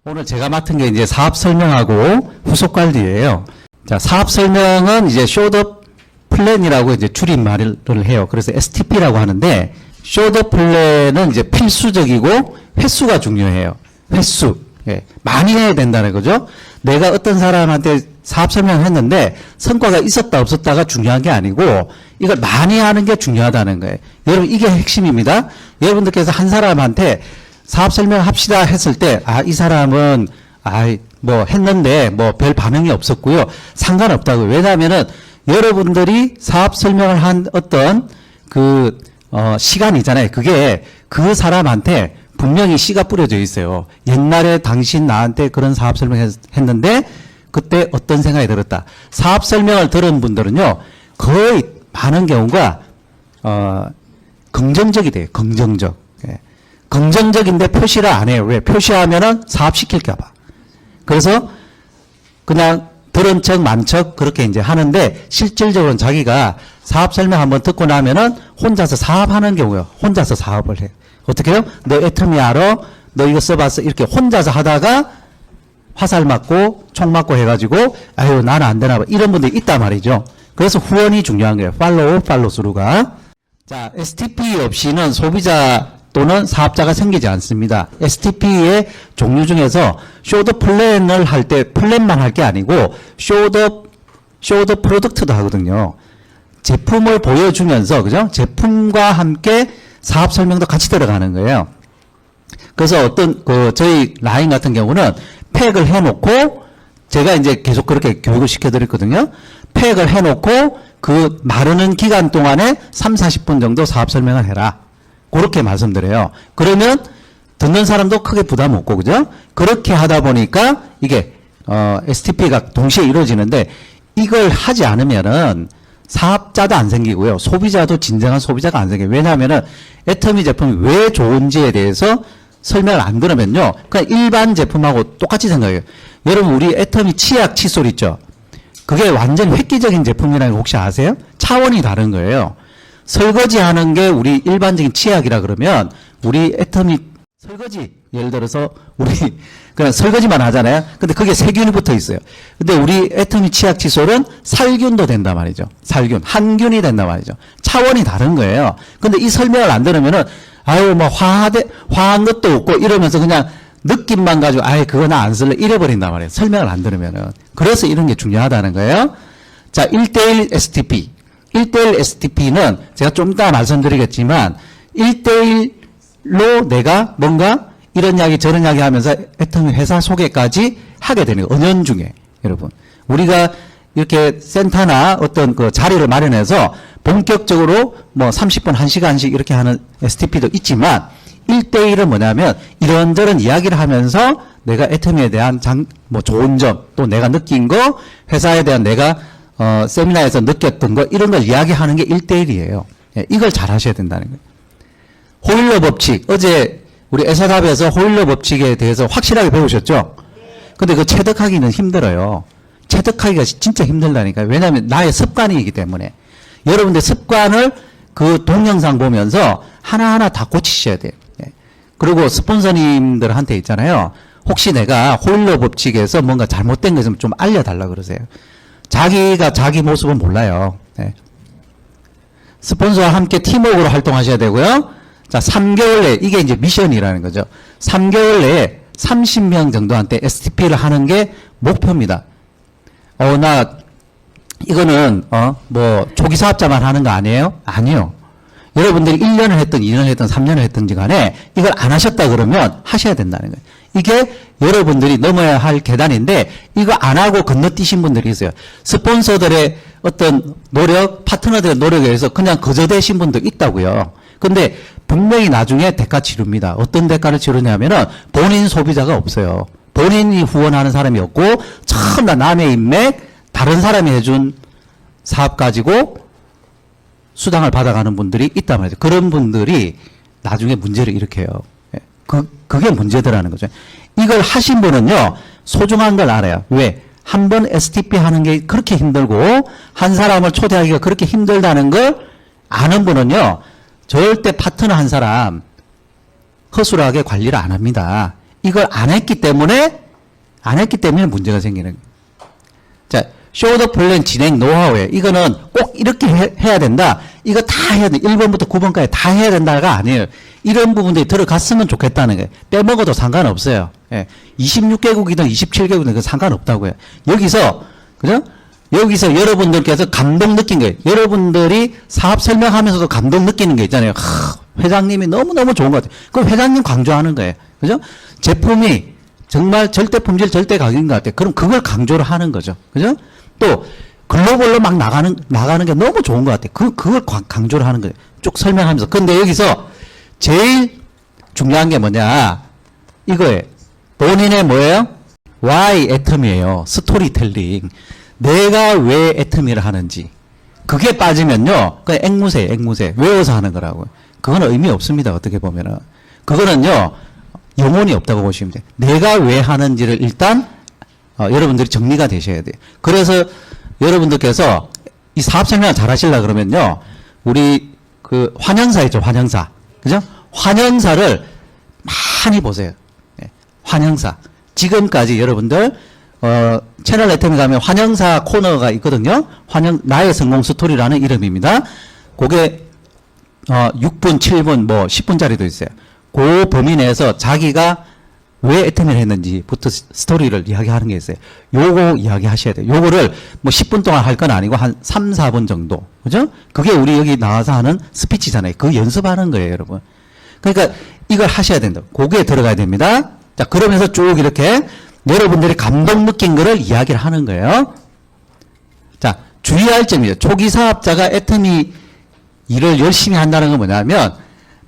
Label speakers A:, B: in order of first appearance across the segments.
A: 오늘 제가 맡은 게 이제 사업 설명하고 후속 관리예요. 자, 사업 설명은 이제 쇼더 플랜이라고 이제 줄임말을 해요. 그래서 STP라고 하는데, 쇼더 플랜은 이제 필수적이고 횟수가 중요해요. 횟수. 예, 많이 해야 된다는 거죠. 내가 어떤 사람한테 사업 설명을 했는데 성과가 있었다 없었다가 중요한 게 아니고 이걸 많이 하는 게 중요하다는 거예요. 여러분, 이게 핵심입니다. 여러분들께서 한 사람한테 사업 설명합시다 했을 때, 아, 이 사람은, 뭐 했는데 뭐 별 반응이 없었고요. 상관없다고요. 왜냐하면은 여러분들이 사업 설명을 한 어떤 시간이잖아요. 그게 그 사람한테 분명히 씨가 뿌려져 있어요. 옛날에 당신 나한테 그런 사업 설명했는데 그때 어떤 생각이 들었다. 사업 설명을 들은 분들은요, 거의 많은 경우가 긍정적이 돼요. 긍정적. 예. 긍정적인데 표시를 안 해요. 왜? 표시하면은 사업시킬까봐. 그래서 그냥 들은 척, 만 척 그렇게 이제 하는데 실질적으로는 자기가 사업 설명 한번 듣고 나면은 혼자서 사업하는 경우요. 혼자서 사업을 해요. 어떻게 해요? 너 애터미 알아? 너 이거 써봤어? 이렇게 혼자서 하다가 화살 맞고 총 맞고 해가지고 아유 나는 안 되나 봐. 이런 분들이 있단 말이죠. 그래서 후원이 중요한 거예요. 팔로우 스루가. 자, STP 없이는 소비자 또는 사업자가 생기지 않습니다. STP의 종류 중에서 쇼더 플랜을 할 때 플랜만 할 게 아니고 쇼더 프로덕트도 하거든요. 제품을 보여주면서, 그죠? 제품과 함께 사업 설명도 같이 들어가는 거예요. 그래서 어떤, 저희 라인 같은 경우는 팩을 해놓고, 제가 이제 계속 그렇게 교육을 시켜드렸거든요. 팩을 해놓고, 그 마르는 기간 동안에 3, 40분 정도 사업 설명을 해라. 그렇게 말씀드려요. 그러면 듣는 사람도 크게 부담 없고, 그죠? 그렇게 하다 보니까 이게, STP가 동시에 이루어지는데, 이걸 하지 않으면은 사업자도 안 생기고요. 소비자도 진정한 소비자가 안 생겨요. 왜냐하면은 애터미 제품이 왜 좋은지에 대해서 설명을 안 들으면요. 그냥 일반 제품하고 똑같이 생각해요. 여러분, 우리 애터미 치약 칫솔 있죠? 그게 완전 획기적인 제품이라는 거 혹시 아세요? 차원이 다른 거예요. 설거지 하는 게 우리 일반적인 치약이라 그러면 우리 애터미 설거지, 예를 들어서 우리 그냥 설거지만 하잖아요. 근데 그게 세균이 붙어 있어요. 근데 우리 애터미 치약 칫솔은 살균도 된단 말이죠. 살균, 항균이 된단 말이죠. 차원이 다른 거예요. 근데 이 설명을 안 들으면은 아유 뭐 화한 것도 없고 이러면서 그냥 느낌만 가지고 아예 그거 나 안 쓸래 이래버린단 말이에요. 설명을 안 들으면은. 그래서 이런 게 중요하다는 거예요. 자, 1대1 STP. 1대1 STP는 제가 좀 이따 말씀드리겠지만 1대1로 내가 뭔가 이런 이야기 저런 이야기 하면서 애터미 회사 소개까지 하게 되는 거예요. 은연중에. 여러분. 우리가 이렇게 센터나 어떤 그 자리를 마련해서 본격적으로 뭐 30분, 1시간씩 이렇게 하는 STP도 있지만 1대1은 뭐냐면 이런저런 이야기를 하면서 내가 애터미에 대한 뭐 좋은 점 또 내가 느낀 거 회사에 대한 내가 세미나에서 느꼈던 거 이런 걸 이야기하는 게 1대1이에요. 예, 이걸 잘 하셔야 된다는 거예요. 호일러 법칙. 어제 우리 에사답에서 호일러 법칙에 대해서 확실하게 배우셨죠? 근데 그 체득하기는 힘들어요. 체득하기가 진짜 힘들다니까요. 왜냐하면 나의 습관이기 때문에. 여러분들 습관을 그 동영상 보면서 하나하나 다 고치셔야 돼요. 예. 그리고 스폰서님들한테 있잖아요. 혹시 내가 호일러 법칙에서 뭔가 잘못된 거 있으면 좀 알려달라 그러세요. 자기가 자기 모습은 몰라요. 네. 스폰서와 함께 팀워크로 활동하셔야 되고요. 자, 3개월 내에, 이게 이제 미션이라는 거죠. 3개월 내에 30명 정도한테 STP를 하는 게 목표입니다. 이거는, 뭐, 초기 사업자만 하는 거 아니에요? 아니요. 여러분들이 1년을 했든 2년을 했든 3년을 했든지 간에 이걸 안 하셨다 그러면 하셔야 된다는 거예요. 이게 여러분들이 넘어야 할 계단인데 이거 안 하고 건너뛰신 분들이 있어요. 스폰서들의 어떤 노력, 파트너들의 노력에 의해서 그냥 거저되신 분도 있다고요. 근데 분명히 나중에 대가 치릅니다. 어떤 대가를 치르냐면은 본인 소비자가 없어요. 본인이 후원하는 사람이 없고 전부 다 남의 인맥, 다른 사람이 해준 사업 가지고 수당을 받아가는 분들이 있단 말이죠. 그런 분들이 나중에 문제를 일으켜요. 그게 문제더라는 거죠. 이걸 하신 분은요, 소중한 걸 알아요. 왜? 한 번 STP 하는 게 그렇게 힘들고, 한 사람을 초대하기가 그렇게 힘들다는 걸 아는 분은요, 절대 파트너 한 사람 허술하게 관리를 안 합니다. 이걸 안 했기 때문에 문제가 생기는 거예요. 자, 쇼더 플랜 진행 노하우에 이거는 꼭 이렇게 해야 된다. 이거 다 해야 돼. 1번부터 9번까지 다 해야 된다가 아니에요. 이런 부분들이 들어갔으면 좋겠다는 거예요. 빼먹어도 상관없어요. 예. 26개국이든 27개국이든 그 상관없다고요. 여기서, 그죠? 여기서 여러분들께서 감동 느낀 거예요. 여러분들이 사업 설명하면서도 감동 느끼는 게 있잖아요. 회장님이 너무너무 좋은 것 같아요. 그럼 회장님 강조하는 거예요. 그죠? 제품이 정말 절대 품질, 절대 가격인 것 같아요. 그럼 그걸 강조를 하는 거죠. 그죠? 또, 글로벌로 막 나가는 게 너무 좋은 것 같아요. 그걸 강조를 하는 거예요. 쭉 설명하면서. 근데 여기서 제일 중요한 게 뭐냐. 이거예요. 본인의 뭐예요? Why 애텀이에요. 스토리텔링. 내가 왜 애텀이를 하는지. 그게 빠지면요. 그냥 앵무새예요, 앵무새. 외워서 하는 거라고요. 그거는 의미 없습니다. 어떻게 보면은. 그거는요. 영혼이 없다고 보시면 돼요. 내가 왜 하는지를 일단 여러분들이 정리가 되셔야 돼요. 그래서 여러분들께서 이 사업 설명을 잘 하시려고 그러면요. 우리 그 환영사 있죠, 환영사. 그죠? 환영사를 많이 보세요. 네. 환영사. 지금까지 여러분들 채널 애텀에 가면 환영사 코너가 있거든요. 나의 성공 스토리라는 이름입니다. 그게 6분, 7분, 뭐 10분짜리도 있어요. 그 범위 내에서 자기가 왜 애텀을 했는지부터 스토리를 이야기하는 게 있어요. 요거 이야기하셔야 돼요. 요거를 뭐 10분 동안 할 건 아니고 한 3, 4분 정도. 그죠? 그게 우리 여기 나와서 하는 스피치잖아요. 그 연습하는 거예요, 여러분. 그러니까 이걸 하셔야 된다. 거기에 들어가야 됩니다. 자, 그러면서 쭉 이렇게 여러분들이 감동 느낀 거를 이야기를 하는 거예요. 자, 주의할 점이죠. 초기 사업자가 애터미 일을 열심히 한다는 건 뭐냐면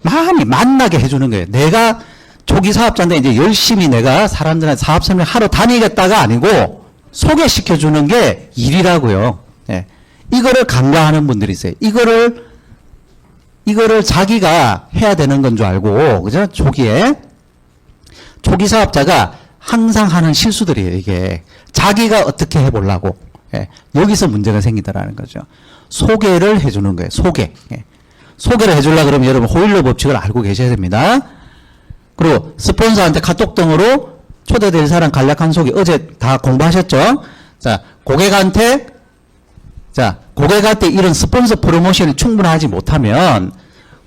A: 많이 만나게 해주는 거예요. 내가 초기 사업자인데 이제 열심히 내가 사람들한테 사업 설명 하러 다니겠다가 아니고 소개시켜주는 게 일이라고요. 예. 이거를 간과하는 분들이 있어요. 이거를 자기가 해야 되는 건 줄 알고, 그죠? 초기 사업자가 항상 하는 실수들이에요, 이게. 자기가 어떻게 해보려고. 예. 여기서 문제가 생기더라는 거죠. 소개를 해주는 거예요, 소개. 예. 소개를 해주려고 그러면 여러분 호일러 법칙을 알고 계셔야 됩니다. 그리고 스폰서한테 카톡 등으로 초대될 사람 간략한 소개 어제 다 공부하셨죠? 자, 고객한테 이런 스폰서 프로모션이 충분하지 못하면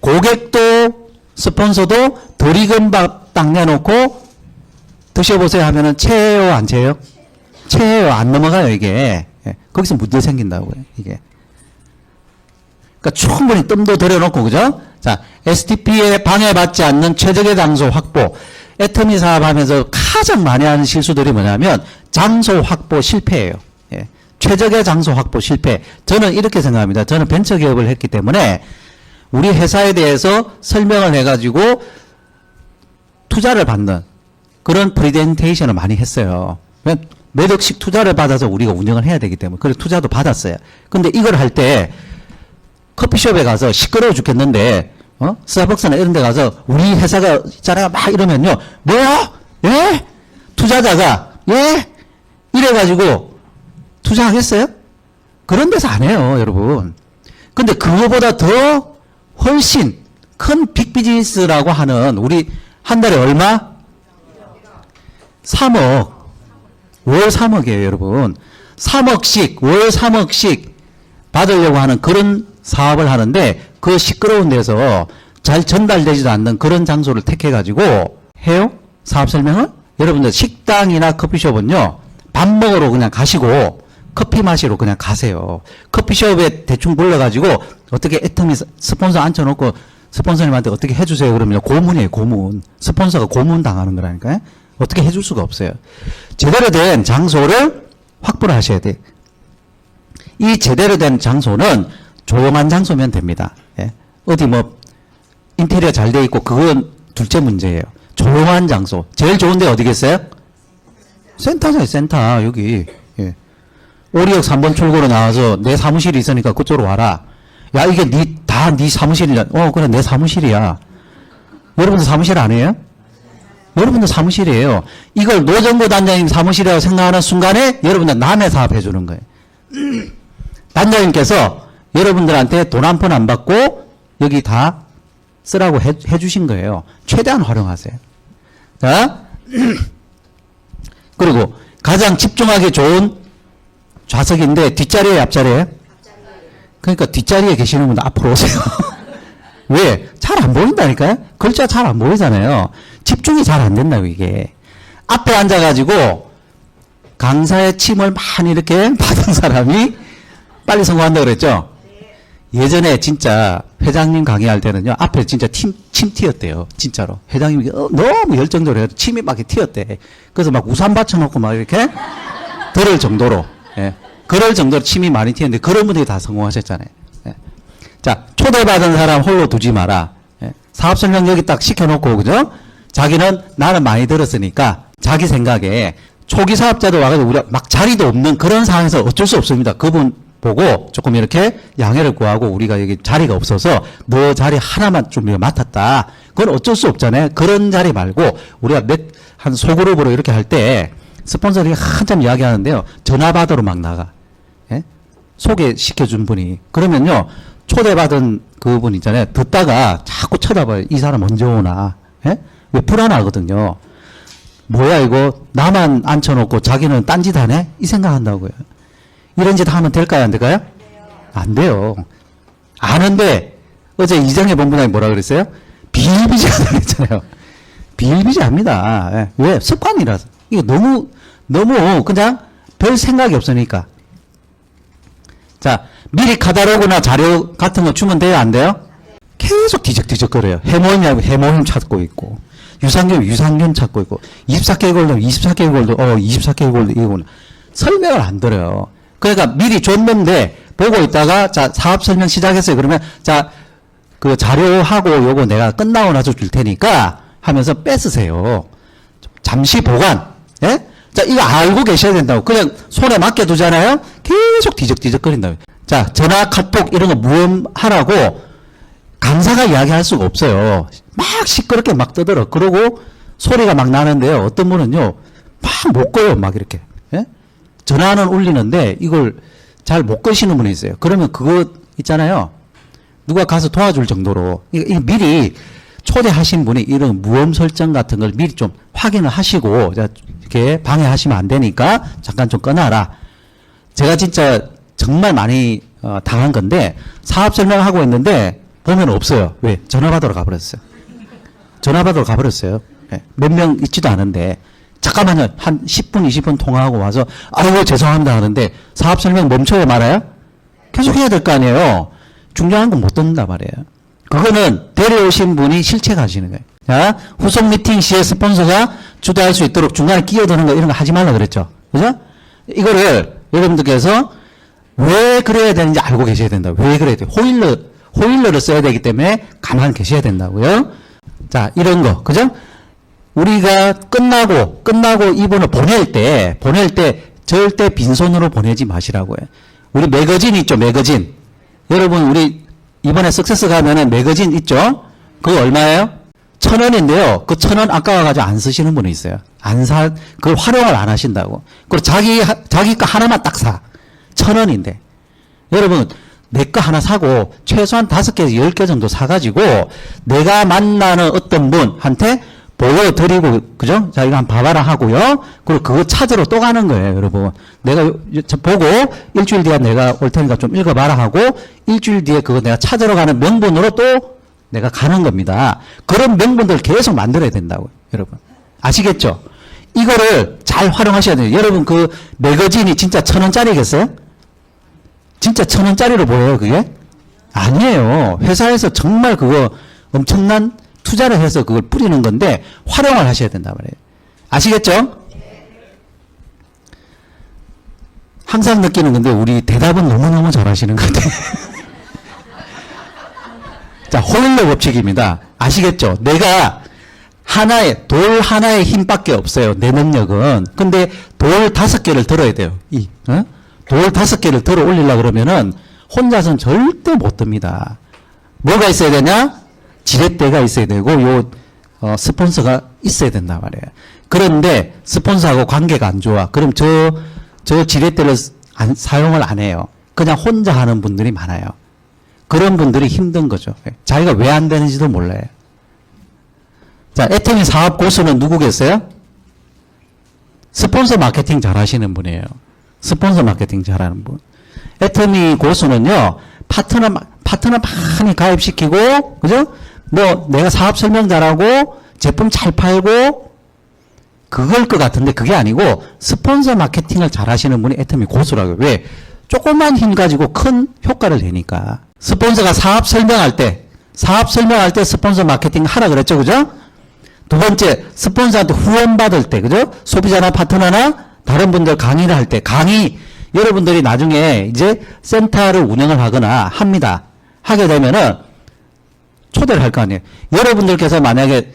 A: 고객도 스폰서도 덜 익은 밥 딱 내놓고 드셔보세요 하면은 체해요, 안 체해요? 체해요, 안 넘어가요, 이게. 예. 거기서 문제 생긴다고요, 이게. 그러니까 충분히 뜸도 들여놓고, 그죠? 자, STP에 방해받지 않는 최적의 장소 확보. 애터미 사업하면서 가장 많이 하는 실수들이 뭐냐면 장소 확보 실패예요. 예. 최적의 장소 확보 실패. 저는 이렇게 생각합니다. 저는 벤처기업을 했기 때문에 우리 회사에 대해서 설명을 해가지고 투자를 받는 그런 프레젠테이션을 많이 했어요. 몇 억씩 투자를 받아서 우리가 운영을 해야 되기 때문에. 그래서 투자도 받았어요. 근데 이걸 할 때 커피숍에 가서 시끄러워 죽겠는데, 스타벅스나 이런 데 가서 우리 회사가 있잖아요. 막 이러면요. 뭐야? 예? 투자자가, 예? 이래가지고 투자하겠어요? 그런 데서 안 해요, 여러분. 근데 그거보다 더 훨씬 큰 빅비즈니스라고 하는 우리 한 달에 얼마? 3억. 월 3억이에요, 여러분. 3억씩, 월 3억씩 받으려고 하는 그런 사업을 하는데 그 시끄러운 데서 잘 전달되지도 않는 그런 장소를 택해가지고 해요? 사업 설명을? 여러분들 식당이나 커피숍은요, 밥 먹으러 그냥 가시고 커피 마시러 그냥 가세요. 커피숍에 대충 불러가지고 어떻게 애터미 스폰서 앉혀놓고 스폰서님한테 어떻게 해주세요 그러면 고문이에요, 고문. 스폰서가 고문 당하는 거라니까요. 어떻게 해줄 수가 없어요. 제대로 된 장소를 확보를 하셔야 돼요. 이 제대로 된 장소는 조용한 장소면 됩니다. 예. 어디 뭐 인테리어 잘 돼 있고 그건 둘째 문제예요. 조용한 장소. 제일 좋은 데 어디겠어요? 센터잖아요, 센터. 여기. 예. 오리역 3번 출구로 나와서 내 사무실이 있으니까 그쪽으로 와라. 야, 이게 다 네 사무실이야. 그래, 내 사무실이야. 여러분들 사무실 아니에요? 여러분들 사무실이에요. 이걸 노정보 단장님 사무실이라고 생각하는 순간에 여러분들 남의 사업 해주는 거예요. 단장님께서 여러분들한테 돈 한 푼 안 받고 여기 다 쓰라고 해주신 거예요. 최대한 활용하세요. 자, 그리고 가장 집중하기 좋은 좌석인데 뒷자리에 앞자리에? 그러니까 뒷자리에 계시는 분들 앞으로 오세요. 왜? 잘 안 보인다니까요? 글자 잘 안 보이잖아요. 집중이 잘 안 된다고 이게. 앞에 앉아가지고 강사의 침을 많이 이렇게 받은 사람이 빨리 성공한다고 그랬죠? 예전에 진짜 회장님 강의할 때는요, 앞에 진짜 침 튀었대요. 진짜로. 회장님이 너무 열정적으로 해서 침이 막 이렇게 튀었대. 그래서 막 우산 받쳐놓고 막 이렇게 그럴 정도로, 예. 그럴 정도로 침이 많이 튀었는데 그런 분들이 다 성공하셨잖아요. 예. 자, 초대받은 사람 홀로 두지 마라. 예. 사업 설명 여기 딱 시켜놓고, 그죠? 자기는 나는 많이 들었으니까 자기 생각에 초기 사업자도 와가지고 우리가 막 자리도 없는 그런 상황에서 어쩔 수 없습니다. 그분 보고 조금 이렇게 양해를 구하고 우리가 여기 자리가 없어서 너 자리 하나만 좀 맡았다. 그건 어쩔 수 없잖아요. 그런 자리 말고 우리가 한 소그룹으로 이렇게 할 때 스폰서들이 한참 이야기하는데요. 전화 받으러 막 나가. 예? 소개시켜준 분이. 그러면요. 초대받은 그분 있잖아요. 듣다가 자꾸 쳐다봐요. 이 사람 언제 오나. 예? 왜 불안하거든요. 뭐야 이거 나만 앉혀놓고 자기는 딴짓 하네? 이 생각한다고요. 이런 짓 하면 될까요? 안 될까요? 안 돼요. 아는데 어제 이정혜 본부장이 뭐라 그랬어요? 비일비재하다고 그랬잖아요. 비일비재합니다. 예. 왜? 습관이라서. 이게 너무 그냥 별 생각이 없으니까. 자, 미리 카탈로그나 자료 같은 거 주면 돼요? 안 돼요? 계속 뒤적뒤적거려요. 해모임이라고 해모임 찾고 있고, 유산균 찾고 있고, 24K 골드, 24K 골드, 이거는 설명을 안 들어요. 그러니까 미리 줬는데, 보고 있다가, 자, 사업 설명 시작했어요. 그러면, 자, 그 자료하고 요거 내가 끝나고 나서 줄 테니까 하면서 뺏으세요. 잠시 보관, 예? 자, 이거 알고 계셔야 된다고. 그냥 손에 맡겨두잖아요? 계속 뒤적뒤적거린다고. 자, 전화, 카톡, 이런 거 무음하라고 강사가 이야기할 수가 없어요. 막 시끄럽게 막 떠들어. 그러고 소리가 막 나는데요. 어떤 분은요, 막 못 꺼요. 막 이렇게. 예? 전화는 울리는데 이걸 잘 못 끄시는 분이 있어요. 그러면 그거 있잖아요. 누가 가서 도와줄 정도로. 이거 미리 초대하신 분이 이런 무음 설정 같은 걸 미리 좀 확인을 하시고, 이렇게 방해하시면 안 되니까 잠깐 좀 꺼놔라. 제가 진짜 정말 많이 당한 건데, 사업 설명하고 있는데, 보면 없어요. 왜? 전화 받으러 가버렸어요. 전화 받으러 가버렸어요. 네. 몇 명 있지도 않은데, 잠깐만요. 한 10분, 20분 통화하고 와서, 아이고, 죄송합니다 하는데, 사업 설명 멈춰야 말아요? 계속 해야 될 거 아니에요? 중요한 건 못 듣는단 말이에요. 그거는 데려오신 분이 실책하시는 거예요. 자, 후속 미팅 시에 스폰서가 주도할 수 있도록 중간에 끼어드는 거 이런 거 하지 말라 그랬죠. 그죠? 이거를 여러분들께서 왜 그래야 되는지 알고 계셔야 된다. 왜 그래야 돼요? 호일러를 써야 되기 때문에 가만히 계셔야 된다고요. 자, 이런 거. 그죠? 우리가 끝나고 이분을 보낼 때 절대 빈손으로 보내지 마시라고요. 우리 매거진 있죠, 매거진. 여러분, 우리 이번에 석세스 가면은 매거진 있죠? 그거 얼마예요? 1,000원인데요. 그 1,000원 아까워가지고 안 쓰시는 분이 있어요. 그걸 활용을 안 하신다고. 그리고 자기 거 하나만 딱 사. 1,000원인데. 여러분, 내 거 하나 사고, 최소한 5개에서 10개 정도 사가지고, 내가 만나는 어떤 분한테 보여드리고, 그죠? 자, 이거 한번 봐봐라 하고요. 그리고 그거 찾으러 또 가는 거예요, 여러분. 내가 보고, 일주일 뒤에 내가 올 테니까 좀 읽어봐라 하고, 일주일 뒤에 그거 내가 찾으러 가는 명분으로 또 내가 가는 겁니다. 그런 명분들 계속 만들어야 된다고요, 여러분. 아시겠죠? 이거를 잘 활용하셔야 돼요. 여러분, 그 매거진이 진짜 1,000원짜리겠어요? 진짜 1,000원짜리로 보여요, 그게? 아니에요. 회사에서 정말 그거 엄청난 투자를 해서 그걸 뿌리는 건데 활용을 하셔야 된단 말이에요. 아시겠죠? 항상 느끼는 건데 우리 대답은 너무너무 잘하시는 것 같아요. 자, 호일러 법칙입니다. 아시겠죠? 내가 돌 하나의 힘밖에 없어요. 내 능력은. 근데 돌 5개를 들어야 돼요. 돌 5개를 들어 올리려고 그러면은 혼자서는 절대 못 듭니다. 뭐가 있어야 되냐? 지렛대가 있어야 되고, 스폰서가 있어야 된단 말이에요. 그런데 스폰서하고 관계가 안 좋아. 그럼 저 지렛대를 사용을 안 해요. 그냥 혼자 하는 분들이 많아요. 그런 분들이 힘든 거죠. 자기가 왜 안 되는지도 몰라요. 자, 애터미 사업 고수는 누구겠어요? 스폰서 마케팅 잘 하시는 분이에요. 스폰서 마케팅 잘하는 분. 애터미 고수는요, 파트너 많이 가입시키고, 그죠? 뭐, 내가 사업 설명 잘하고, 제품 잘 팔고, 그걸 것 같은데 그게 아니고, 스폰서 마케팅을 잘 하시는 분이 애터미 고수라고요. 왜? 조금만 힘 가지고 큰 효과를 내니까. 스폰서가 사업 설명할 때 스폰서 마케팅 하라 그랬죠, 그죠? 두 번째, 스폰서한테 후원받을 때, 그죠? 소비자나 파트너나 다른 분들 강의를 할 때, 여러분들이 나중에 이제 센터를 운영을 하거나 합니다. 하게 되면은 초대를 할 거 아니에요. 여러분들께서 만약에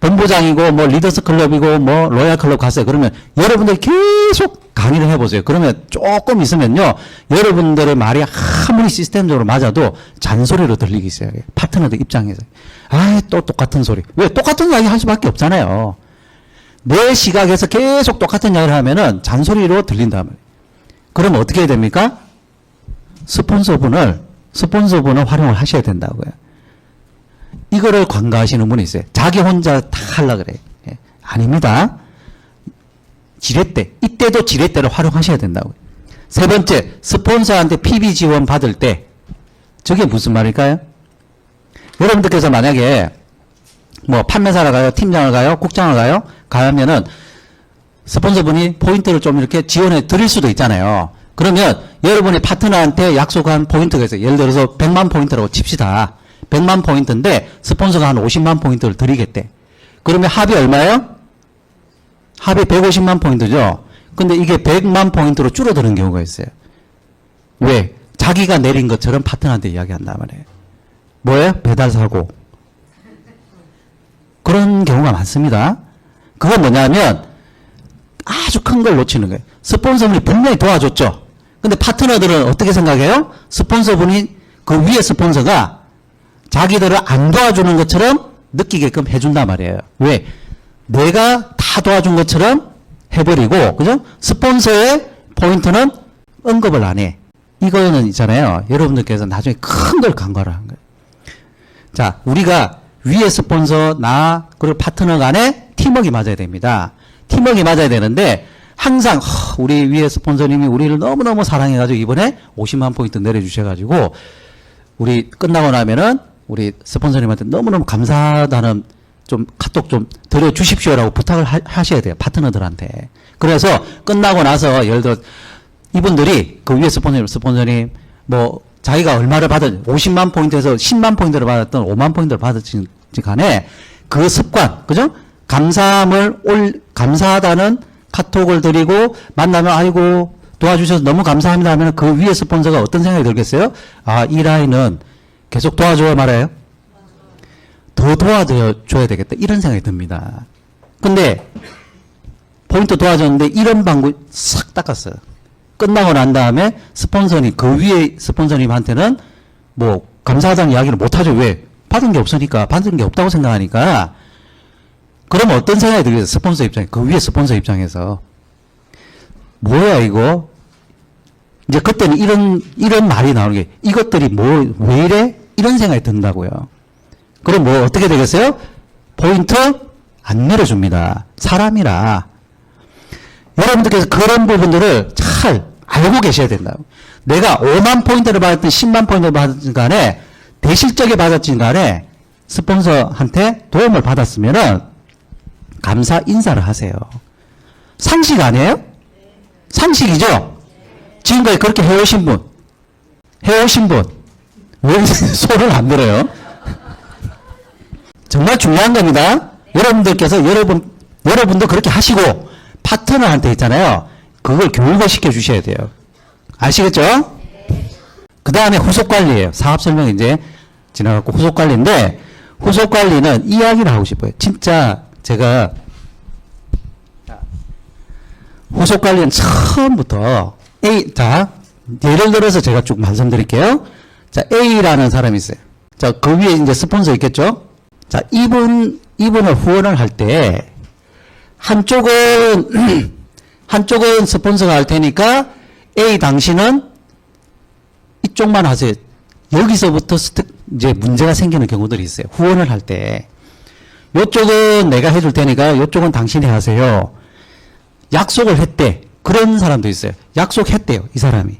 A: 본부장이고 뭐 리더스 클럽이고 뭐 로얄 클럽 갔어요. 그러면 여러분들이 계속 강의를 해보세요. 그러면 조금 있으면요, 여러분들의 말이 아무리 시스템적으로 맞아도 잔소리로 들리기 시작해요. 파트너들 입장에서. 또 똑같은 소리. 왜? 똑같은 이야기 할 수밖에 없잖아요. 내 시각에서 계속 똑같은 이야기를 하면은 잔소리로 들린단 말이에요. 그러면 어떻게 해야 됩니까? 스폰서분을 활용을 하셔야 된다고요. 이거를 관가하시는 분이 있어요. 자기 혼자 다 하려고 그래요. 예. 아닙니다. 지렛대. 이때도 지렛대를 활용하셔야 된다고요. 세 번째, 스폰서한테 PB 지원 받을 때, 저게 무슨 말일까요? 여러분들께서 만약에 뭐 판매사를 가요, 팀장을 가요, 국장을 가요, 가면은 스폰서분이 포인트를 좀 이렇게 지원해 드릴 수도 있잖아요. 그러면 여러분이 파트너한테 약속한 포인트가 있어요. 예를 들어서 100만 포인트라고 칩시다. 100만 포인트인데 스폰서가 한 50만 포인트를 드리겠대. 그러면 합이 얼마예요? 합이 150만 포인트죠. 근데 이게 100만 포인트로 줄어드는 경우가 있어요. 왜? 자기가 내린 것처럼 파트너한테 이야기한단 말이에요. 뭐예요? 배달 사고. 그런 경우가 많습니다. 그건 뭐냐면 아주 큰 걸 놓치는 거예요. 스폰서분이 분명히 도와줬죠. 근데 파트너들은 어떻게 생각해요? 스폰서분이 그 위에 스폰서가 자기들을 안 도와주는 것처럼 느끼게끔 해준단 말이에요. 왜? 내가 다 도와준 것처럼 해버리고, 그죠? 스폰서의 포인트는 언급을 안 해. 이거는 있잖아요. 여러분들께서 나중에 큰 걸 간과를 한 거예요. 자, 우리가 위에 스폰서, 그리고 파트너 간에 팀워크가 맞아야 됩니다. 팀워크가 맞아야 되는데, 항상, 우리 위에 스폰서님이 우리를 너무너무 사랑해가지고 이번에 50만 포인트 내려주셔가지고, 우리 끝나고 나면은, 우리 스폰서님한테 너무너무 감사하다는 좀 카톡 좀 드려주십시오라고 부탁을 하셔야 돼요. 파트너들한테. 그래서 끝나고 나서 예를 들어 이분들이 그 위에 스폰서님 뭐 자기가 얼마를 받은 50만 포인트에서 10만 포인트를 받았던 5만 포인트를 받았지 간에 그 습관, 그죠? 감사하다는 카톡을 드리고 만나면 아이고 도와주셔서 너무 감사합니다 하면 그 위에 스폰서가 어떤 생각이 들겠어요? 이 라인은 계속 도와줘야 말아요? 더 도와줘야 되겠다. 이런 생각이 듭니다. 근데 포인트 도와줬는데 이런 방구 싹 닦았어요. 끝나고 난 다음에 스폰서님, 그 위에 스폰서님한테는 뭐 감사하다는 이야기를 못하죠. 왜? 받은 게 없으니까, 받은 게 없다고 생각하니까. 그러면 어떤 생각이 들겠어요? 스폰서 입장에, 그 위에 스폰서 입장에서. 뭐야 이거? 이제 그때는 이런 말이 나오는 게, 이것들이 왜 이래? 이런 생각이 든다고요. 그럼 뭐 어떻게 되겠어요? 포인트 안 내려줍니다. 사람이라. 여러분들께서 그런 부분들을 잘 알고 계셔야 된다고. 내가 5만 포인트를 받았든 10만 포인트를 받았든 간에 대실적에 받았든 간에 스폰서한테 도움을 받았으면은 감사 인사를 하세요. 상식 아니에요? 상식이죠? 지금까지 그렇게 해오신 분. 왜 손을 안 들어요? 정말 중요한 겁니다. 여러분들께서 여러분도 그렇게 하시고 파트너한테 있잖아요. 그걸 교육을 시켜주셔야 돼요. 아시겠죠? 그 다음에 후속관리예요. 사업설명 이제 지나갔고 후속관리인데 후속관리는 이야기를 하고 싶어요. 진짜 제가 후속관리는 처음부터 예를 들어서 제가 쭉 말씀드릴게요. 자, A라는 사람이 있어요. 자, 그 위에 이제 스폰서 있겠죠? 자, 이분을 후원을 할 때, 한쪽은 스폰서가 할 테니까, A 당신은 이쪽만 하세요. 여기서부터 이제 문제가 생기는 경우들이 있어요. 후원을 할 때. 요쪽은 내가 해줄 테니까, 요쪽은 당신이 하세요. 약속을 했대. 그런 사람도 있어요. 약속했대요, 이 사람이.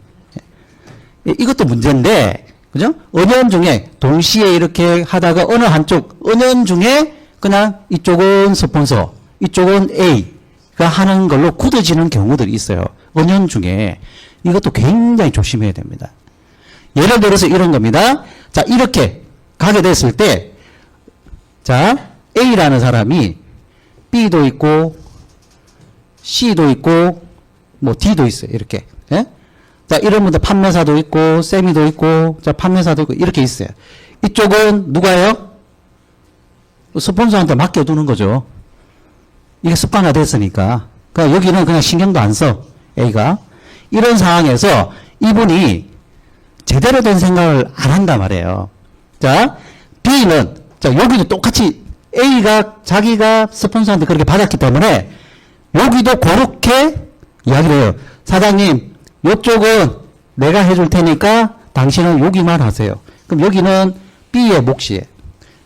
A: 이것도 문제인데, 그죠? 은연중에 동시에 이렇게 하다가 어느 한쪽, 은연중에 그냥 이쪽은 스폰서, 이쪽은 A가 하는 걸로 굳어지는 경우들이 있어요. 은연중에. 이것도 굉장히 조심해야 됩니다. 예를 들어서 이런 겁니다. 자, 이렇게 가게 됐을 때, 자, A라는 사람이 B도 있고, C도 있고, 뭐 D도 있어요. 이렇게. 예? 자, 이런 분들 판매사도 있고, 세미도 있고, 자, 판매사도 있고, 이렇게 있어요. 이쪽은 누가요? 스폰서한테 맡겨두는 거죠. 이게 습관화 됐으니까. 그러니까 여기는 그냥 신경도 안 써. A가. 이런 상황에서 이분이 제대로 된 생각을 안 한단 말이에요. 자, B는, 자, 여기도 똑같이 A가 자기가 스폰서한테 그렇게 받았기 때문에 여기도 그렇게 이야기를 해요. 사장님, 이쪽은 내가 해줄 테니까 당신은 여기만 하세요. 그럼 여기는 B의 몫이에요.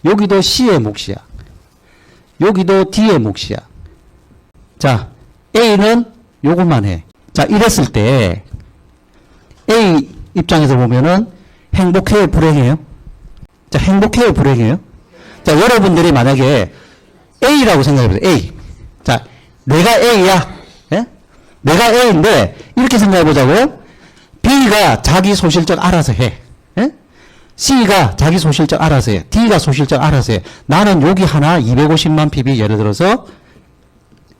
A: 여기도 C의 몫이야. 여기도 D의 몫이야. 자, A는 요것만 해. 자, 이랬을 때 A 입장에서 보면은 행복해요, 불행해요? 자, 행복해요, 불행해요? 자, 여러분들이 만약에 A라고 생각해보세요. A. 자, 내가 A야. 예? 내가 A인데 이렇게 생각해보자고요. B가 자기 소실적 알아서 해. 예? C가 자기 소실적 알아서 해. D가 소실적 알아서 해. 나는 여기 하나 250만 PB 예를 들어서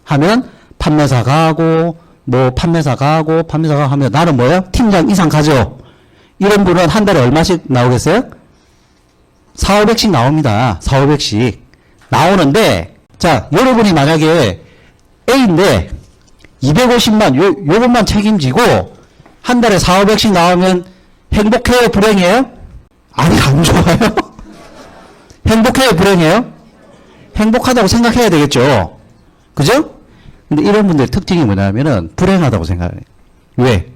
A: 하면 판매사가 하고 뭐 판매사가 하고 판매사가 하면 나는 뭐예요? 팀장 이상 가죠. 이런 분은 한 달에 얼마씩 나오겠어요? 4,500씩 나옵니다. 4,500씩 나오는데, 자, 여러분이 만약에 A인데 250만 요것만 책임지고 한 달에 4,500씩 나오면 행복해요, 불행해요? 아니, 안 좋아요. 행복해요, 불행해요? 행복하다고 생각해야 되겠죠. 그죠? 근데 이런 분들의 특징이 뭐냐면은 불행하다고 생각해요. 왜?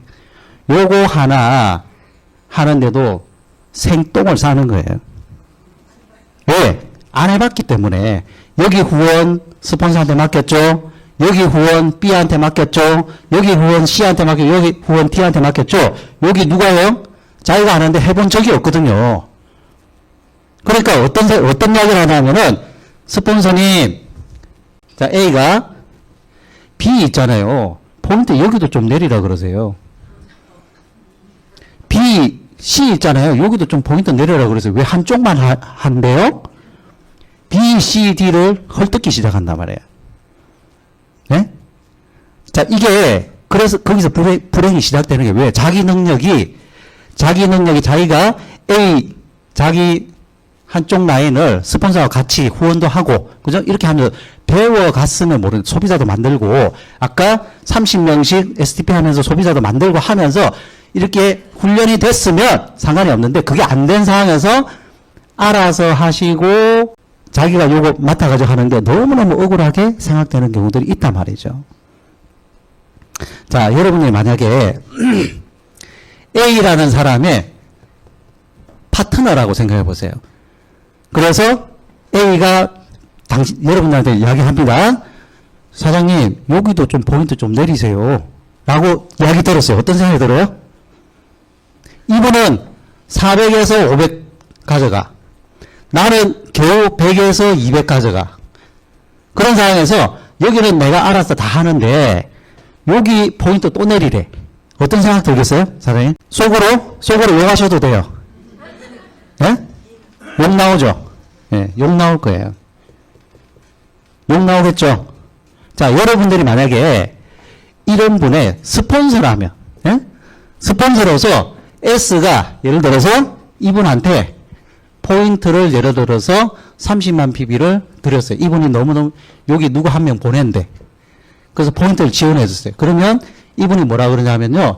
A: 요거 하나 하는데도 생똥을 싸는 거예요. 왜? 안 해봤기 때문에. 여기 후원 스폰서한테 맡겼죠. 여기 후원 B한테 맡겼죠. 여기 후원 C한테 맡겼죠. 여기 후원 D한테 맡겼죠. 여기 누가요? 자기가 하는데 해본 적이 없거든요. 그러니까 어떤 이야기를 하냐면은 스폰서님, 자, A가 B 있잖아요. 포인트 여기도 좀 내리라 그러세요. B, C 있잖아요. 여기도 좀 포인트 내려라 그러세요. 왜 한쪽만 한대요? B, C, D를 헐뜯기 시작한단 말이에요. 네? 자, 이게, 그래서 거기서 불행이 시작되는 게 왜? 자기 능력이 자기가 A, 자기 한쪽 라인을 스폰서와 같이 후원도 하고, 그죠? 이렇게 하면 배워갔으면 모르는 소비자도 만들고, 아까 30명씩 STP 하면서 소비자도 만들고 하면서 이렇게 훈련이 됐으면 상관이 없는데, 그게 안 된 상황에서 알아서 하시고, 자기가 요거 맡아가지고 하는데 너무너무 억울하게 생각되는 경우들이 있단 말이죠. 자, 여러분이 만약에 A라는 사람의 파트너라고 생각해 보세요. 그래서 A가 여러분들한테 이야기합니다. 사장님, 여기도 좀 포인트 좀 내리세요. 라고 이야기 들었어요. 어떤 생각이 들어요? 이분은 400에서 500 가져가. 나는 겨우 100에서 200 가져가. 그런 상황에서 여기는 내가 알아서 다 하는데 여기 포인트 또 내리래. 어떤 생각 들겠어요? 사장님? 속으로 욕하셔도 돼요. 예? 욕 나오죠? 예, 욕 나올 거예요. 욕 나오겠죠? 자, 여러분들이 만약에 이런 분의 스폰서라면, 예? 스폰서로서 S가 예를 들어서 이분한테 포인트를 예를 들어서 30만 PB를 드렸어요. 이분이 너무너무 여기 누구 한 명 보낸대. 그래서 포인트를 지원해 줬어요. 그러면 이분이 뭐라 그러냐면요.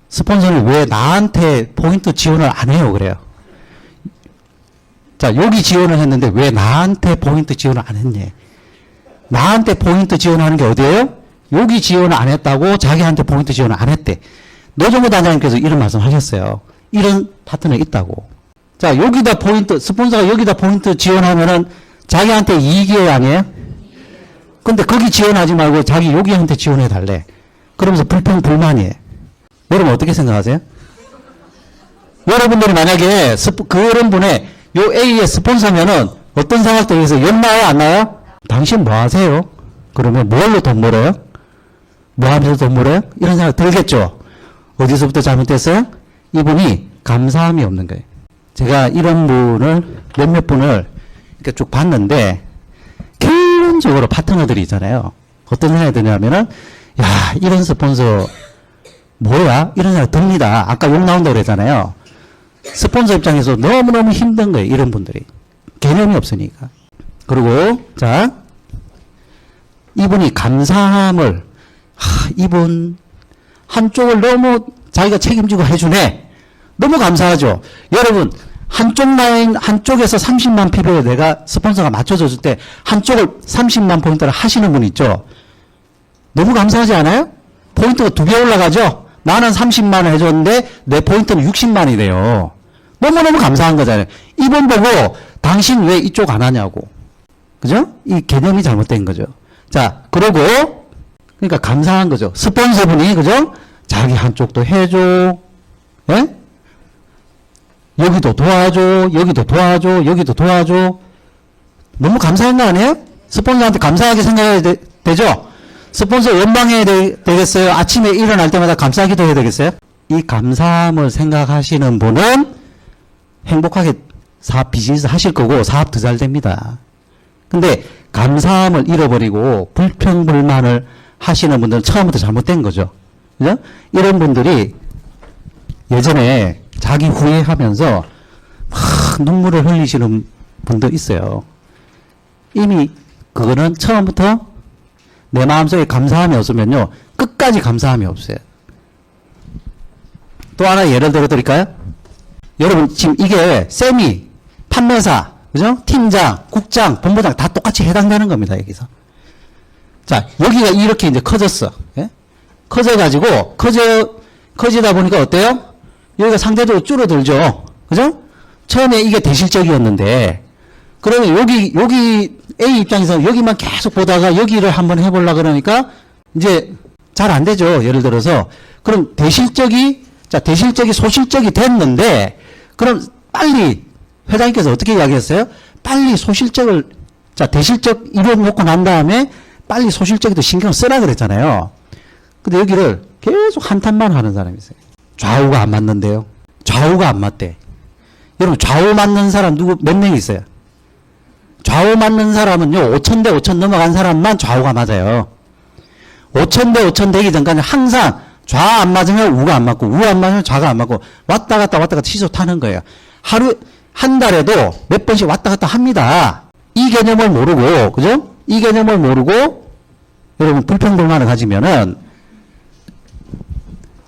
A: 스폰서는 왜 나한테 포인트 지원을 안 해요? 그래요. 자, 여기 지원을 했는데 왜 나한테 포인트 지원을 안 했냐? 나한테 포인트 지원하는 게 어디예요? 여기 지원을 안 했다고 자기한테 포인트 지원을 안 했대. 노정호 단장님께서 이런 말씀 하셨어요. 이런 파트너 있다고. 자, 여기다 포인트, 스폰서가 여기다 포인트 지원하면은 자기한테 이익이에요, 아니에요? 근데 거기 지원하지 말고 자기 여기한테 지원해 달래. 그러면서 불평불만이에요. 여러분 어떻게 생각하세요? 여러분들이 만약에 그런 분의 요 A의 스폰서면은 어떤 생각 들겠어요? 연 나요? 안 나요? 당신 뭐 하세요? 그러면 뭘로 돈 벌어요? 뭐 하면서 돈 벌어요? 이런 생각 들겠죠? 어디서부터 잘못됐어요? 이분이 감사함이 없는 거예요. 제가 이런 분을 몇몇 분을 이렇게 쭉 봤는데 기본적으로 파트너들이 있잖아요. 어떤 생각이 드냐면은 야 이런 스폰서 뭐야? 이런 생각 듭니다. 아까 욕 나온다고 그랬잖아요. 스폰서 입장에서 너무너무 힘든 거예요. 이런 분들이. 개념이 없으니까. 그리고 자 이분이 감사함을 이분 한쪽을 너무 자기가 책임지고 해주네. 너무 감사하죠. 여러분 한쪽 라인 한쪽에서 30만 필요에 내가 스폰서가 맞춰줬을 때 한쪽을 30만 포인트를 하시는 분 있죠. 너무 감사하지 않아요? 포인트가 2배 올라가죠. 나는 30만 원 해줬는데 내 포인트는 60만이 돼요. 너무너무 감사한 거잖아요. 이분 보고 당신 왜 이쪽 안 하냐고. 그죠? 이 개념이 잘못된 거죠. 자, 그러고 그러니까 감사한 거죠. 스폰서분이 그죠? 자기 한쪽도 해줘. 예? 여기도 도와줘. 여기도 도와줘. 여기도 도와줘. 너무 감사한 거 아니에요? 스폰서한테 감사하게 생각해야 되죠? 스폰서 원망해야 되겠어요? 아침에 일어날 때마다 감사하기도 해야 되겠어요? 이 감사함을 생각하시는 분은 행복하게 사업 비즈니스 하실 거고 사업 더 잘 됩니다. 근데 감사함을 잃어버리고 불평불만을 하시는 분들은 처음부터 잘못된 거죠. 그죠? 이런 분들이 예전에 자기 후회하면서 막 눈물을 흘리시는 분도 있어요. 이미 그거는 처음부터 내 마음속에 감사함이 없으면요. 끝까지 감사함이 없어요. 또 하나 예를 들어 드릴까요? 여러분 지금 이게 세미, 판매사, 그죠? 팀장, 국장, 본부장 다 똑같이 해당되는 겁니다. 여기서. 자, 여기가 이렇게 이제 커졌어. 예? 커져가지고 커지다 보니까 어때요? 여기가 상대적으로 줄어들죠. 그죠? 처음에 이게 대실적이었는데 그러면 여기 A 입장에서 여기만 계속 보다가 여기를 한번 해보려고 그러니까 이제 잘 안 되죠. 예를 들어서 그럼 대실적이 소실적이 됐는데 그럼 빨리 회장님께서 어떻게 이야기했어요? 빨리 소실적을 대실적 이뤄놓고 난 다음에 빨리 소실적에도 신경을 쓰라 그랬잖아요. 근데 여기를 계속 한탄만 하는 사람이 있어요. 좌우가 안 맞는데요. 좌우가 안 맞대. 여러분 좌우 맞는 사람 몇 명 있어요? 좌우 맞는 사람은요 5,000대 5,000 넘어간 사람만 좌우가 맞아요. 5,000대 5,000 되기 전까지 항상 좌 안 맞으면 우가 안 맞고 우 안 맞으면 좌가 안 맞고 왔다 갔다 시소 타는 거예요. 한 달에도 몇 번씩 왔다 갔다 합니다. 이 개념을 모르고 그죠? 이 개념을 모르고 여러분 불평불만을 가지면은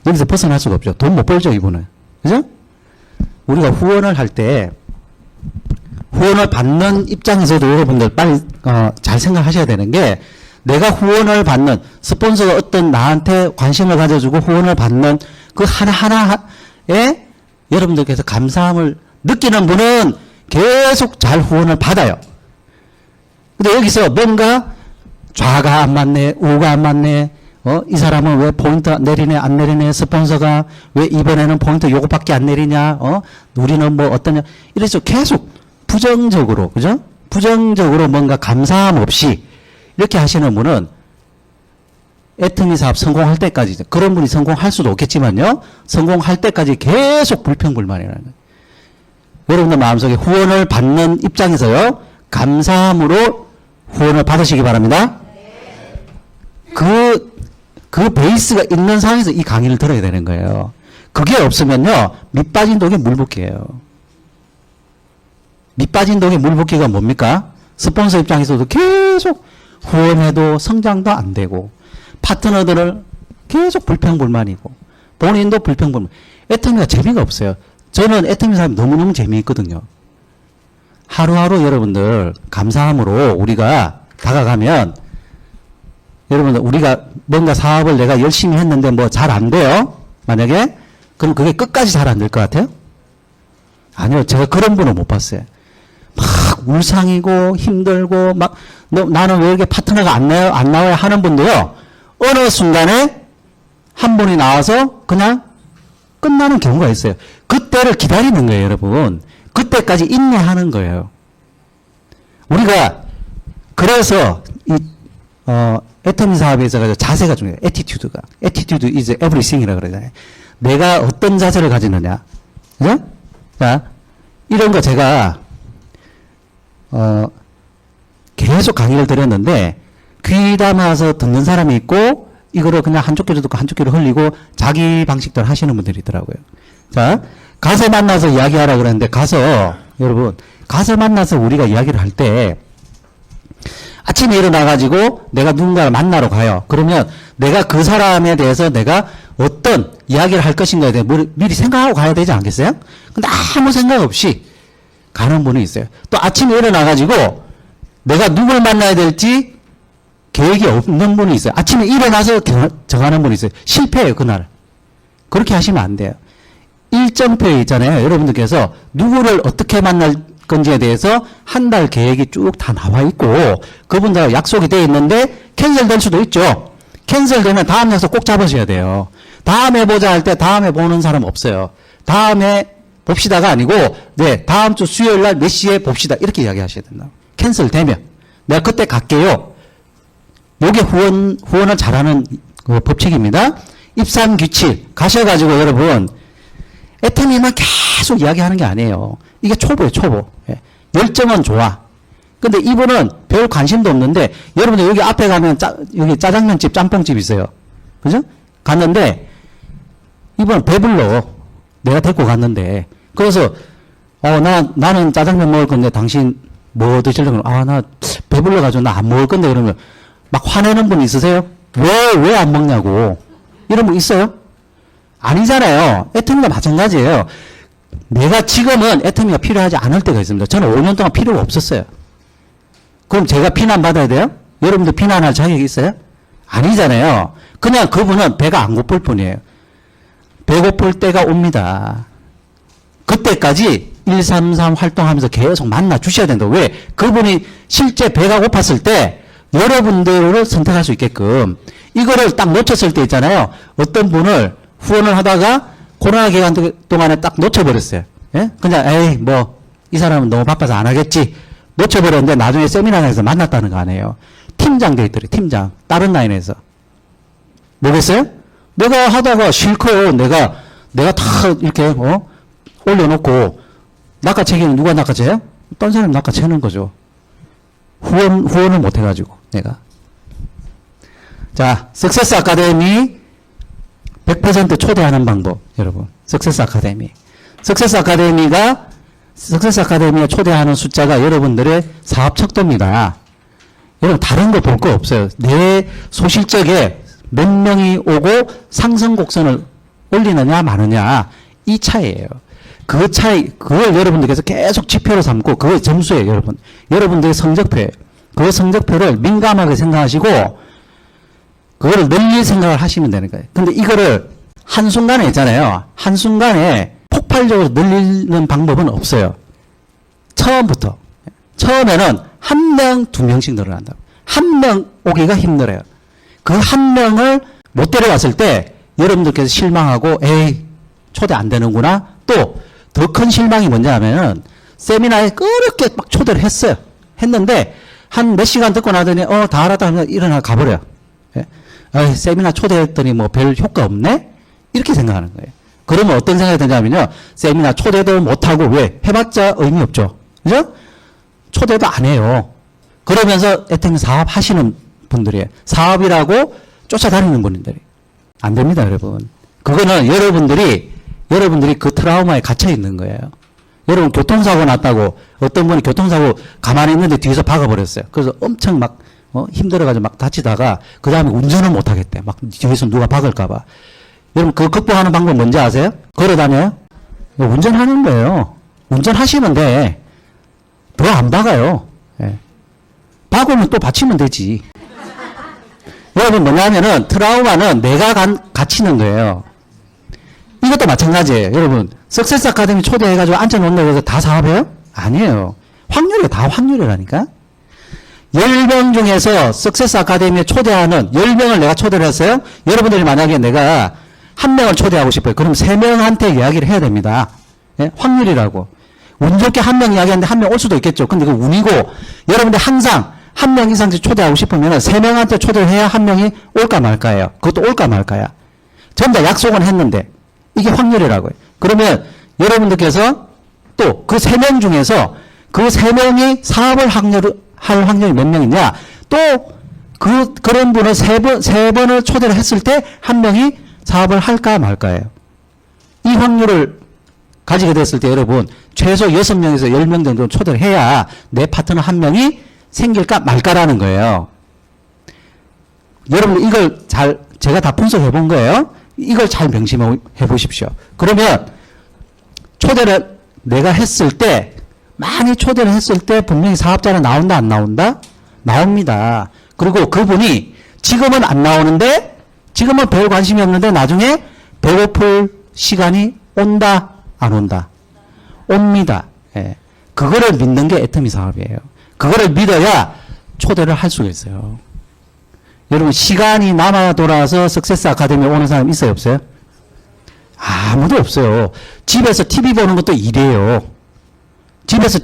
A: 여기서 벗어날 수가 없죠. 돈 못 벌죠 이분은. 그죠? 우리가 후원을 할 때 후원을 받는 입장에서도 여러분들 빨리 잘 생각하셔야 되는 게 내가 후원을 받는 스폰서가 어떤 나한테 관심을 가져주고 후원을 받는 그 하나하나에 여러분들께서 감사함을 느끼는 분은 계속 잘 후원을 받아요. 근데 여기서 뭔가 좌가 안 맞네, 우가 안 맞네, 이 사람은 왜 포인트 내리네, 안 내리네, 스폰서가 왜 이번에는 포인트 요것밖에 안 내리냐, 우리는 뭐 어떠냐, 이래서 계속 부정적으로, 그죠? 부정적으로 뭔가 감사함 없이 이렇게 하시는 분은 애터미 사업 성공할 때까지, 그런 분이 성공할 수도 없겠지만요, 성공할 때까지 계속 불평불만이라는 거예요. 여러분들 마음속에 후원을 받는 입장에서요, 감사함으로 후원을 받으시기 바랍니다. 그 베이스가 있는 상황에서 이 강의를 들어야 되는 거예요. 그게 없으면요, 밑빠진 독에 물붓기예요. 밑빠진 독에 물붓기가 뭡니까? 스폰서 입장에서도 계속 후원해도 성장도 안 되고, 파트너들을 계속 불평불만이고, 본인도 불평불만. 애터미가 재미가 없어요. 저는 애터미 사람이 너무너무 재미있거든요. 하루하루 여러분들 감사함으로 우리가 다가가면, 여러분들 우리가 뭔가 사업을 내가 열심히 했는데 뭐 잘 안 돼요? 만약에? 그럼 그게 끝까지 잘 안 될 것 같아요? 아니요. 제가 그런 분은 못 봤어요. 막 울상이고 힘들고 막 나는 왜 이렇게 파트너가 안 나와야 하는 분도요. 어느 순간에 한 분이 나와서 그냥 끝나는 경우가 있어요. 그때를 기다리는 거예요, 여러분. 그때까지 인내하는 거예요. 우리가 그래서 애터미 사업에서 자세가 중요해요. 애티튜드가. Attitude is everything이라고 그러잖아요. 내가 어떤 자세를 가지느냐. 그죠? 자, 이런 거 제가 계속 강의를 드렸는데 귀담아서 듣는 사람이 있고 이거를 그냥 한쪽 귀로 듣고 한쪽 귀로 흘리고 자기 방식대로 하시는 분들이 있더라고요. 자, 가서 만나서 이야기하라 그랬는데 여러분 가서 만나서 우리가 이야기를 할 때 아침에 일어나가지고 내가 누군가를 만나러 가요. 그러면 내가 그 사람에 대해서 내가 어떤 이야기를 할 것인가에 대해 미리 생각하고 가야 되지 않겠어요? 근데 아무 생각 없이 가는 분이 있어요. 또 아침에 일어나가지고 내가 누굴 만나야 될지 계획이 없는 분이 있어요. 아침에 일어나서 정하는 분이 있어요. 실패해요, 그날. 그렇게 하시면 안 돼요. 일정표에 있잖아요. 여러분들께서 누구를 어떻게 만날 건지에 대해서 한 달 계획이 쭉 다 나와 있고 그분들하고 약속이 되어 있는데 캔슬될 수도 있죠. 캔슬되면 다음 약속 꼭 잡으셔야 돼요. 다음에 보자 할 때 다음에 보는 사람 없어요. 다음에 봅시다가 아니고 네, 다음 주 수요일 날 몇 시에 봅시다. 이렇게 이야기하셔야 된다. 캔슬되면 내가 그때 갈게요. 요게 후원을 잘하는 그 법칙입니다. 입상규칙 가셔가지고 여러분 애터미만 계속 이야기하는 게 아니에요. 이게 초보예요, 초보. 예. 열정은 좋아. 근데 이분은 별 관심도 없는데 여러분들 여기 앞에 가면 여기 짜장면집, 짬뽕집 있어요. 그죠? 갔는데 이분은 배불러. 내가 데리고 갔는데 그래서 나는 짜장면 먹을 건데 당신 뭐 드시려고 나 배불러가지고 나 안 먹을 건데 그러면 막 화내는 분 있으세요? 왜 안 먹냐고. 이런 분 있어요? 아니잖아요. 애터미가 마찬가지예요. 내가 지금은 애터미가 필요하지 않을 때가 있습니다. 저는 5년 동안 필요가 없었어요. 그럼 제가 비난받아야 돼요? 여러분들 비난할 자격이 있어요? 아니잖아요. 그냥 그분은 배가 안 고플 뿐이에요. 배고플 때가 옵니다. 그때까지 133 활동하면서 계속 만나 주셔야 된다. 왜? 그분이 실제 배가 고팠을 때 여러분들을 선택할 수 있게끔 이거를 딱 놓쳤을 때 있잖아요. 어떤 분을 후원을 하다가 코로나 기간 동안에 딱 놓쳐버렸어요. 예? 그냥 이 사람은 너무 바빠서 안 하겠지. 놓쳐버렸는데 나중에 세미나에서 만났다는 거 아니에요. 팀장 돼 있더래. 팀장. 다른 라인에서. 뭐겠어요? 내가 하다가 실컷 내가 다 이렇게 올려놓고 낚아채기는 누가 낚아채요? 딴 사람이 낚아채는 거죠. 후원을 못 해가지고 내가. 자, 석세스 아카데미 100% 초대하는 방법, 여러분. 석세스 아카데미. 석세스 아카데미에 초대하는 숫자가 여러분들의 사업 척도입니다. 여러분, 다른 거 볼 거 없어요. 내 소실적에 몇 명이 오고 상승 곡선을 올리느냐, 마느냐, 이 차이예요. 그 차이, 그걸 여러분들께서 계속 지표로 삼고, 그거 점수예요, 여러분. 여러분들의 성적표예요. 그 성적표를 민감하게 생각하시고, 그거를 늘릴 생각을 하시면 되는 거예요. 근데 이거를 한순간에 있잖아요. 한순간에 폭발적으로 늘리는 방법은 없어요. 처음부터. 처음에는 한 명, 두 명씩 늘어난다고. 한 명 오기가 힘들어요. 그 한 명을 못 데려왔을 때 여러분들께서 실망하고 에이, 초대 안 되는구나. 또 더 큰 실망이 뭔지 하면은 세미나에 그렇게 막 초대를 했어요. 했는데 한 몇 시간 듣고 나더니 다 알았다 하면 일어나 가버려요. 예? 세미나 초대했더니 뭐 별 효과 없네? 이렇게 생각하는 거예요. 그러면 어떤 생각이 드냐면요. 세미나 초대도 못하고 왜? 해봤자 의미 없죠. 그죠? 초대도 안 해요. 그러면서 애터미 사업 하시는 분들이에요. 사업이라고 쫓아다니는 분들이. 안 됩니다, 여러분. 그거는 여러분들이 그 트라우마에 갇혀 있는 거예요. 여러분 교통사고 났다고 어떤 분이 교통사고 가만히 있는데 뒤에서 박아버렸어요. 그래서 엄청 막 힘들어가지고 막 다치다가 그 다음에 운전을 못하겠대. 막 뒤에서 누가 박을까봐. 여러분 그거 극복하는 방법 뭔지 아세요? 걸어다녀요? 운전하는 거예요. 운전하시면 돼. 더 안 박아요. 예. 박으면 또 받치면 되지. 여러분 뭐냐면은 트라우마는 내가 갇히는 거예요. 이것도 마찬가지예요. 여러분 석세스 아카데미 초대해가지고 앉혀놓는다고 해서 다 사업해요? 아니에요. 확률이 다 확률이라니까. 10명 중에서 석세스 아카데미에 초대하는 10명을 내가 초대를 했어요. 여러분들이 만약에 내가 한 명을 초대하고 싶어요. 그럼 3명한테 이야기를 해야 됩니다. 예? 확률이라고. 운 좋게 한 명 이야기하는데 한 명 올 수도 있겠죠. 근데 그 운이고, 여러분들 항상 한 명 이상씩 초대하고 싶으면 3명한테 초대를 해야 한 명이 올까 말까예요. 그것도 올까 말까야. 전부 다 약속은 했는데, 이게 확률이라고요. 그러면 여러분들께서 또 그 3명 중에서 그 3명이 사업을 할 확률이 몇 명이냐? 또 그런 분을 세 번을 초대를 했을 때 한 명이 사업을 할까 말까예요. 이 확률을 가지게 됐을 때 여러분 최소 6명에서 10명 정도 초대를 해야 내 파트너 한 명이 생길까 말까라는 거예요. 여러분 이걸 제가 다 분석해 본 거예요. 이걸 잘 명심해 보십시오. 그러면 초대를 내가 했을 때 많이 초대를 했을 때 분명히 사업자는 나온다 안 나온다? 나옵니다. 그리고 그분이 지금은 안 나오는데 지금은 별 관심이 없는데 나중에 배고플 시간이 온다 안 온다? 옵니다. 예. 그거를 믿는 게 애터미 사업이에요. 그거를 믿어야 초대를 할 수가 있어요. 여러분 시간이 남아 돌아서 석세스 아카데미에 오는 사람 있어요 없어요? 아무도 없어요. 집에서 TV 보는 것도 일이에요. 집에서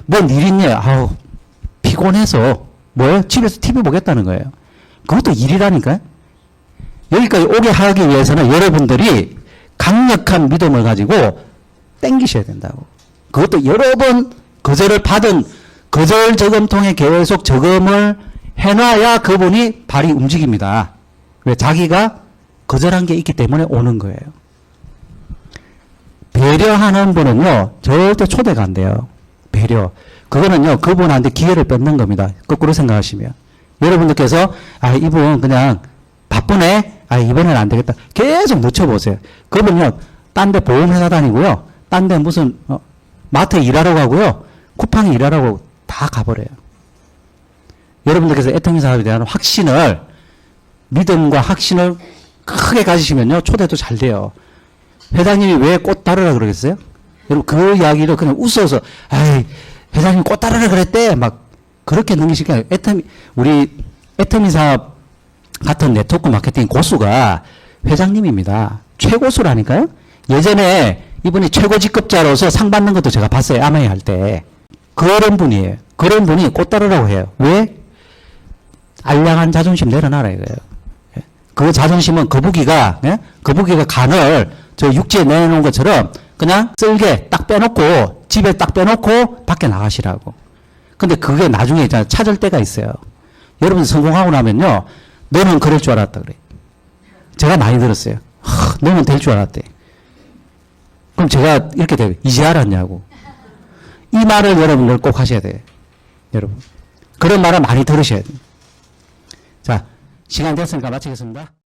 A: 뭔 일 있냐? 아우 피곤해서 뭐예요? 집에서 TV 보겠다는 거예요. 그것도 일이라니까요. 여기까지 오게 하기 위해서는 여러분들이 강력한 믿음을 가지고 땡기셔야 된다고. 그것도 여러 번 거절을 받은 거절 저금통에 계속 저금을 해놔야 그분이 발이 움직입니다. 왜? 자기가 거절한 게 있기 때문에 오는 거예요. 배려하는 분은요, 절대 초대가 안 돼요. 배려. 그거는요, 그분한테 기회를 뺏는 겁니다. 거꾸로 생각하시면. 여러분들께서, 이분 그냥 바쁘네? 이번엔 안 되겠다. 계속 늦춰보세요. 그분요, 딴 데 보험회사 다니고요, 딴 데 무슨, 마트에 일하러 가고요, 쿠팡에 일하러 가고 다 가버려요. 여러분들께서 애터미 사업에 대한 확신을, 믿음과 확신을 크게 가지시면요, 초대도 잘 돼요. 회장님이 왜 꽃 따르라 그러겠어요? 여러분 그 이야기를 그냥 웃어서 회장님 꽃 따르라 그랬대 막 그렇게 넘기실 게 아니라 우리 애터미 사업 같은 네트워크 마케팅 고수가 회장님입니다. 최고수라니까요. 예전에 이분이 최고 직급자로서 상 받는 것도 제가 봤어요. 아마이 할 때. 그런 분이에요. 그런 분이 꽃 따르라고 해요. 왜? 알량한 자존심 내려놔라 이거예요. 그 자존심은 거북이가 간을 저 육지에 내놓은 것처럼 그냥 쓸개 딱 빼놓고 집에 딱 빼놓고 밖에 나가시라고. 근데 그게 나중에 찾을 때가 있어요. 여러분 성공하고 나면요. 너는 그럴 줄 알았다 그래. 제가 많이 들었어요. 너는 될 줄 알았대. 그럼 제가 이렇게 돼요. 이제 알았냐고. 이 말을 여러분들 꼭 하셔야 돼요. 여러분. 그런 말을 많이 들으셔야 돼요. 자, 시간 됐으니까 마치겠습니다.